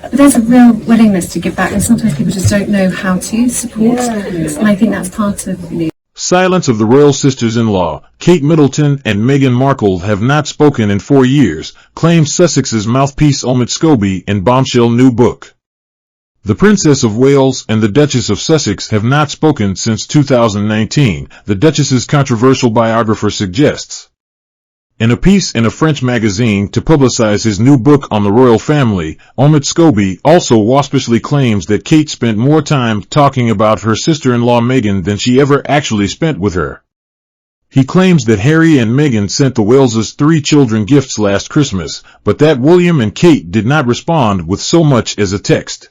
But there's a real willingness to give back, and sometimes people just don't know how to support. And I think that's part of Silence of the royal sisters-in-law, Kate Middleton and Meghan Markle, have not spoken in 4 years, claims Sussexes mouthpiece Omid Scobie in bombshell new book. The Princess of Wales and the Duchess of Sussex have not spoken since 2019, the Duchess's controversial biographer suggests. In a piece in a French magazine to publicize his new book on the royal family, Omid Scobie also waspishly claims that Kate spent more time talking about her sister-in-law Meghan than she ever actually spent with her. He claims that Harry and Meghan sent the Waleses 3 children gifts last Christmas, but that William and Kate did not respond with so much as a text.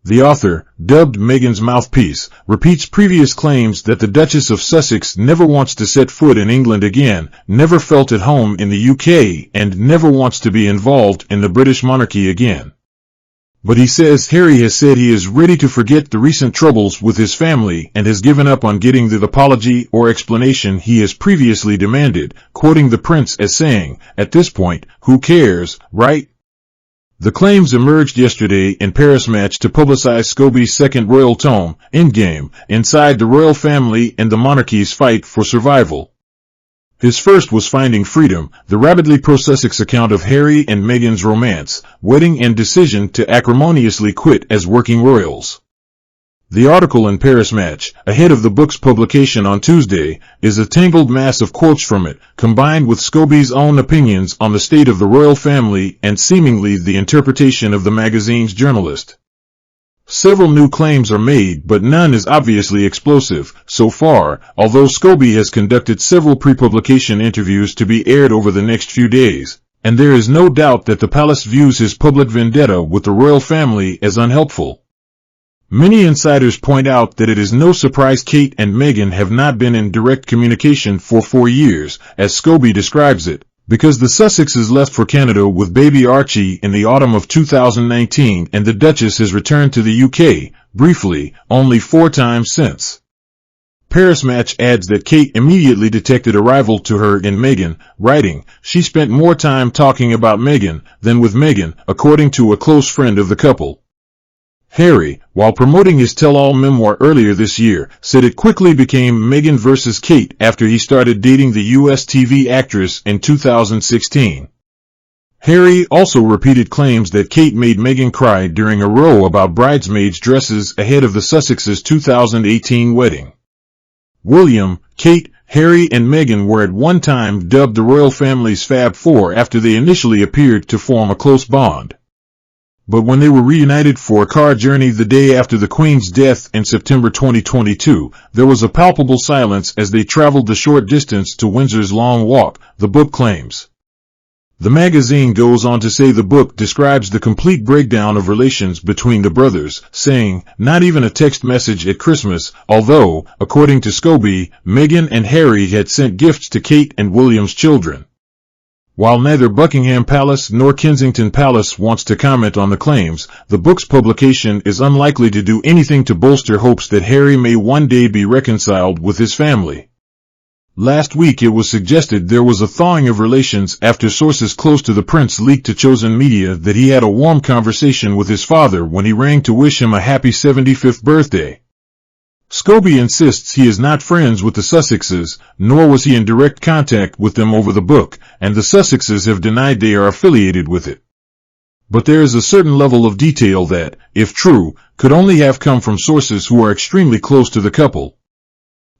The author, dubbed Meghan's mouthpiece, repeats previous claims that the Duchess of Sussex never wants to set foot in England again, never felt at home in the UK, and never wants to be involved in the British monarchy again. But he says Harry has said he is ready to forget the recent troubles with his family and has given up on getting the apology or explanation he has previously demanded, quoting the prince as saying, "At this point, who cares, right?" The claims emerged yesterday in Paris Match to publicize Scobie's second royal tome, Endgame, Inside the Royal Family and the Monarchy's Fight for Survival. His first was Finding Freedom, the rabidly pro-Sussex account of Harry and Meghan's romance, wedding and decision to acrimoniously quit as working royals. The article in Paris Match, ahead of the book's publication on Tuesday, is a tangled mass of quotes from it, combined with Scobie's own opinions on the state of the royal family and seemingly the interpretation of the magazine's journalist. Several new claims are made, but none is obviously explosive, so far, although Scobie has conducted several pre-publication interviews to be aired over the next few days, and there is no doubt that the palace views his public vendetta with the royal family as unhelpful. Many insiders point out that it is no surprise Kate and Meghan have not been in direct communication for 4 years, as Scobie describes it, because the Sussexes left for Canada with baby Archie in the autumn of 2019 and the Duchess has returned to the UK, briefly, only 4 times since. Paris Match adds that Kate immediately detected a rival to her in Meghan, writing, "She spent more time talking about Meghan than with Meghan," according to a close friend of the couple. Harry, while promoting his tell-all memoir earlier this year, said it quickly became Meghan versus Kate after he started dating the US TV actress in 2016. Harry also repeated claims that Kate made Meghan cry during a row about bridesmaids' dresses ahead of the Sussexes' 2018 wedding. William, Kate, Harry and Meghan were at one time dubbed the royal family's Fab Four after they initially appeared to form a close bond. But when they were reunited for a car journey the day after the Queen's death in September 2022, there was a palpable silence as they traveled the short distance to Windsor's Long Walk, the book claims. The magazine goes on to say the book describes the complete breakdown of relations between the brothers, saying, "Not even a text message at Christmas," although, according to Scobie, Meghan and Harry had sent gifts to Kate and William's children. While neither Buckingham Palace nor Kensington Palace wants to comment on the claims, the book's publication is unlikely to do anything to bolster hopes that Harry may one day be reconciled with his family. Last week it was suggested there was a thawing of relations after sources close to the prince leaked to Chosen Media that he had a warm conversation with his father when he rang to wish him a happy 75th birthday. Scobie insists he is not friends with the Sussexes, nor was he in direct contact with them over the book, and the Sussexes have denied they are affiliated with it. But there is a certain level of detail that, if true, could only have come from sources who are extremely close to the couple.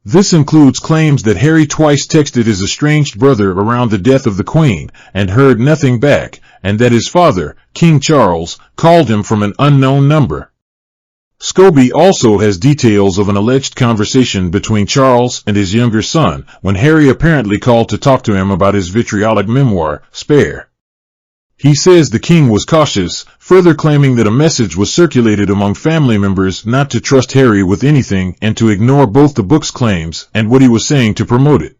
This includes claims that Harry twice texted his estranged brother around the death of the Queen, and heard nothing back, and that his father, King Charles, called him from an unknown number. Scobie also has details of an alleged conversation between Charles and his younger son, when Harry apparently called to talk to him about his vitriolic memoir, Spare. He says the king was cautious, further claiming that a message was circulated among family members not to trust Harry with anything and to ignore both the book's claims and what he was saying to promote it.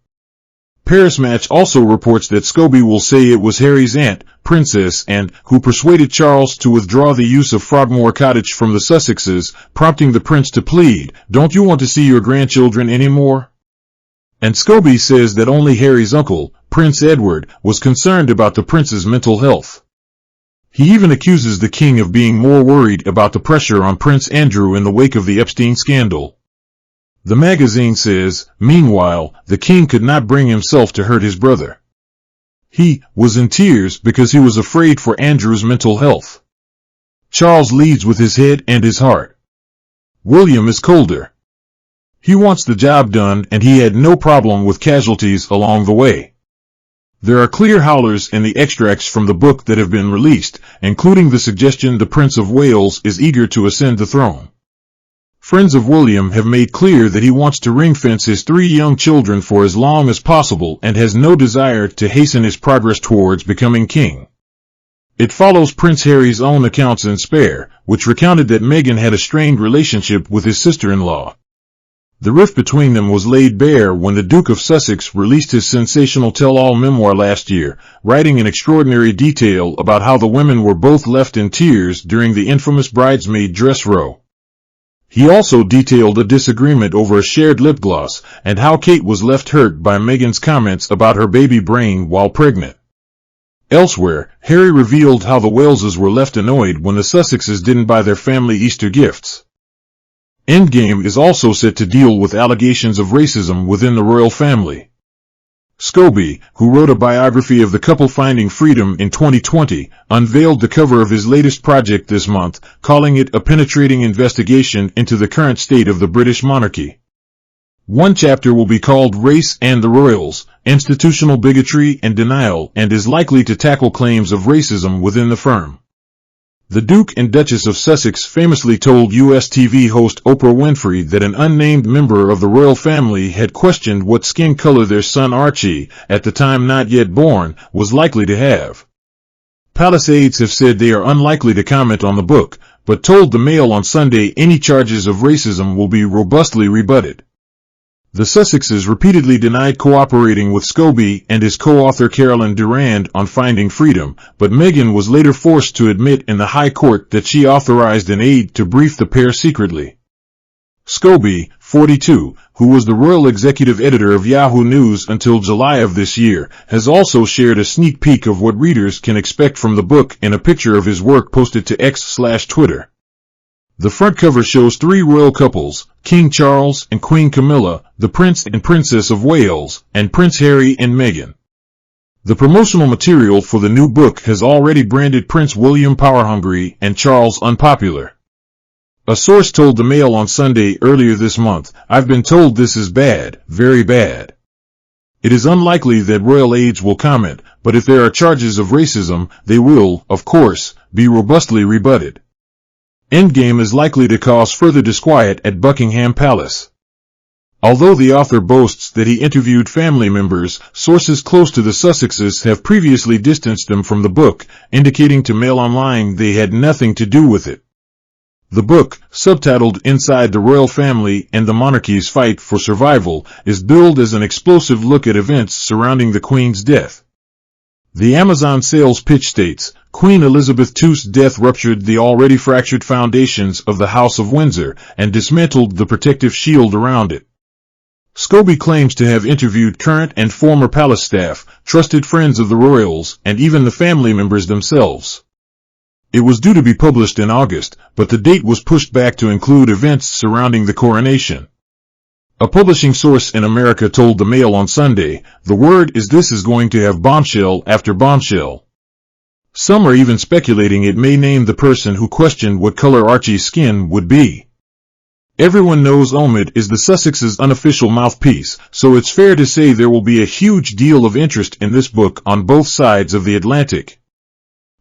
Paris Match also reports that Scobie will say it was Harry's aunt, Princess Anne, who persuaded Charles to withdraw the use of Frogmore Cottage from the Sussexes, prompting the prince to plead, "Don't you want to see your grandchildren anymore?" And Scobie says that only Harry's uncle, Prince Edward, was concerned about the prince's mental health. He even accuses the king of being more worried about the pressure on Prince Andrew in the wake of the Epstein scandal. The magazine says, meanwhile, the king could not bring himself to hurt his brother. He was in tears because he was afraid for Andrew's mental health. Charles leads with his head and his heart. William is colder. He wants the job done, and he had no problem with casualties along the way. There are clear howlers in the extracts from the book that have been released, including the suggestion the Prince of Wales is eager to ascend the throne. Friends of William have made clear that he wants to ring-fence his 3 young children for as long as possible and has no desire to hasten his progress towards becoming king. It follows Prince Harry's own accounts in Spare, which recounted that Meghan had a strained relationship with his sister-in-law. The rift between them was laid bare when the Duke of Sussex released his sensational tell-all memoir last year, writing in extraordinary detail about how the women were both left in tears during the infamous bridesmaid dress row. He also detailed a disagreement over a shared lip gloss and how Kate was left hurt by Meghan's comments about her baby brain while pregnant. Elsewhere, Harry revealed how the Waleses were left annoyed when the Sussexes didn't buy their family Easter gifts. Endgame is also set to deal with allegations of racism within the royal family. Scobie, who wrote a biography of the couple finding freedom in 2020, unveiled the cover of his latest project this month, calling it a penetrating investigation into the current state of the British monarchy. One chapter will be called Race and the Royals, Institutional Bigotry and Denial, and is likely to tackle claims of racism within the firm. The Duke and Duchess of Sussex famously told US TV host Oprah Winfrey that an unnamed member of the royal family had questioned what skin color their son Archie, at the time not yet born, was likely to have. Palace aides have said they are unlikely to comment on the book, but told the Mail on Sunday any charges of racism will be robustly rebutted. The Sussexes repeatedly denied cooperating with Scobie and his co-author Caroline Durand on Finding Freedom, but Meghan was later forced to admit in the High Court that she authorized an aide to brief the pair secretly. Scobie, 42, who was the royal executive editor of Yahoo News until July of this year, has also shared a sneak peek of what readers can expect from the book in a picture of his work posted to X/Twitter. The front cover shows 3 royal couples, King Charles and Queen Camilla, the Prince and Princess of Wales, and Prince Harry and Meghan. The promotional material for the new book has already branded Prince William power-hungry and Charles unpopular. A source told the Mail on Sunday earlier this month, "I've been told this is bad, very bad. It is unlikely that royal aides will comment, but if there are charges of racism, they will, of course, be robustly rebutted." Endgame is likely to cause further disquiet at Buckingham Palace. Although the author boasts that he interviewed family members, sources close to the Sussexes have previously distanced them from the book, indicating to Mail Online they had nothing to do with it. The book, subtitled Inside the Royal Family and the Monarchy's Fight for Survival, is billed as an explosive look at events surrounding the Queen's death. The Amazon sales pitch states, Queen Elizabeth II's death ruptured the already fractured foundations of the House of Windsor and dismantled the protective shield around it. Scobie claims to have interviewed current and former palace staff, trusted friends of the royals, and even the family members themselves. It was due to be published in August, but the date was pushed back to include events surrounding the coronation. A publishing source in America told the Mail on Sunday, "The word is this is going to have bombshell after bombshell." Some are even speculating it may name the person who questioned what color Archie's skin would be. Everyone knows Omid is the Sussexes' unofficial mouthpiece, so it's fair to say there will be a huge deal of interest in this book on both sides of the Atlantic.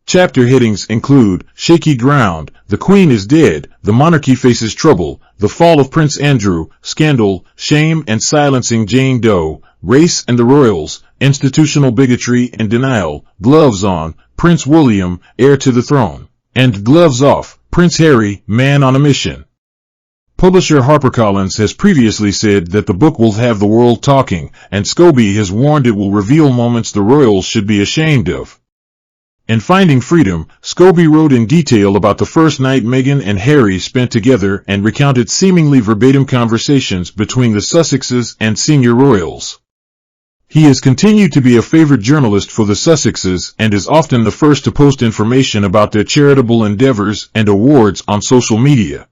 Chapter headings include, Shaky Ground, The Queen is Dead, The Monarchy Faces Trouble, The Fall of Prince Andrew, Scandal, Shame and Silencing Jane Doe, Race and the Royals, Institutional Bigotry and Denial, Gloves On, Prince William, Heir to the Throne, and Gloves Off, Prince Harry, Man on a Mission. Publisher HarperCollins has previously said that the book will have the world talking, and Scobie has warned it will reveal moments the royals should be ashamed of. In Finding Freedom, Scobie wrote in detail about the first night Meghan and Harry spent together and recounted seemingly verbatim conversations between the Sussexes and senior royals. He has continued to be a favorite journalist for the Sussexes and is often the first to post information about their charitable endeavors and awards on social media.